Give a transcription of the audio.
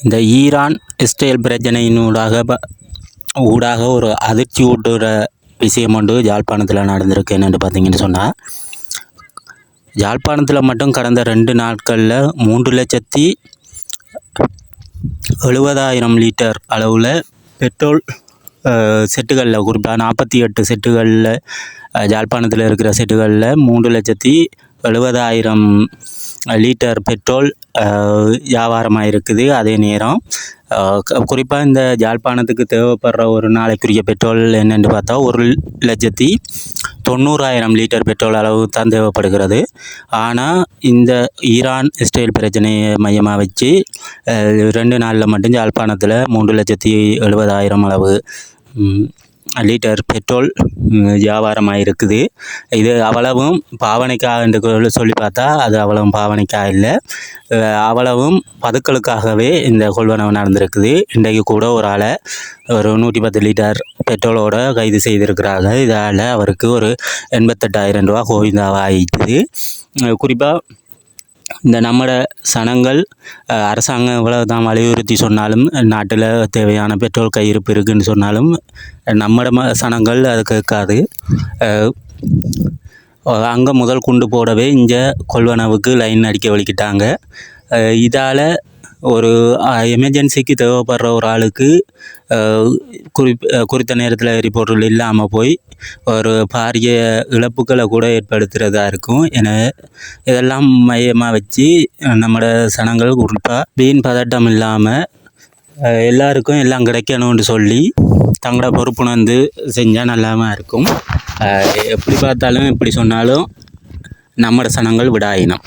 இந்த Iran Israel ஊடாக ஒரு அதிர்ச்சி ஊட்டுற விஷயம் ஒன்று யாழ்ப்பாணத்தில் நடந்திருக்கு. என்னென்னு பார்த்தீங்கன்னு சொன்னால், யாழ்ப்பாணத்தில் மட்டும் கடந்த 2 நாட்களில் 3,70,000 லிட்டர் அளவில் பெட்ரோல் செட்டுகளில், குறிப்பாக 48 செட்டுகளில், யாழ்ப்பாணத்தில் இருக்கிற செட்டுகளில் 3,70,000 லிட்டர் பெட்ரோல் வியாபாரமாக இருக்குது. அதே நேரம் குறிப்பாக இந்த யாழ்ப்பாணத்துக்கு தேவைப்படுற ஒரு நாளைக்குரிய பெட்ரோல் என்னென்னு பார்த்தா 1,90,000 லிட்டர் பெட்ரோல் அளவு தான் தேவைப்படுகிறது. ஆனால் இந்த ஈரான் இஸ்ரேல் பிரச்சனையை மையமாக வச்சு 2 நாளில் மட்டும் யாழ்ப்பாணத்தில் 3,70,000 அளவு லிட்டர் பெட்ரோல் வியாபாரமாக இருக்குது. இது அவ்வளவும் பாவனைக்காக என்று சொல்லி பார்த்தா அது அவ்வளவும் பாவனைக்காக இல்லை, அவ்வளவும் பதுக்களுக்காகவே இந்த கொள்வனவு நடந்திருக்குது. இன்றைக்கு கூட ஒரு ஆளை ஒரு 110 லிட்டர் பெட்ரோலோடு கைது செய்திருக்கிறாங்க. இதால் அவருக்கு ஒரு 88,000 ரூபா கோவிந்தாவாக ஆயிடுது. குறிப்பாக இந்த நம்மட சனங்கள் அரசாங்கம் இவ்வளவு தான் வலியுறுத்தி சொன்னாலும், நாட்டில் தேவையான பெட்ரோல் கையிருப்பு இருக்குதுன்னு சொன்னாலும் நம்மட சனங்கள் அது கேட்காது. அங்கே முதல் குண்டு போடவே இங்கே கொள்வனவுக்கு லைன் அடிக்க வலிக்கிட்டாங்க. இதால் ஒரு எமர்ஜென்சிக்கு தேவைப்படுற ஒரு ஆளுக்கு குறித்த நேரத்தில் எரிபொருள் இல்லாமல் போய் ஒரு பாரிய இழப்புகளை கூட ஏற்படுத்துகிறதா இருக்கும். எனவே இதெல்லாம் மையமாக வச்சு நம்மளோட சனங்கள் குறிப்பாக வீண் பதட்டம் இல்லாமல் எல்லாருக்கும் எல்லாம் கிடைக்கணும்னு சொல்லி தங்களோட பொறுப்புணர்ந்து செஞ்சால் நல்லாமல் இருக்கும். எப்படி பார்த்தாலும் எப்படி சொன்னாலும் நம்மளோட சனங்கள் விடாயினம்.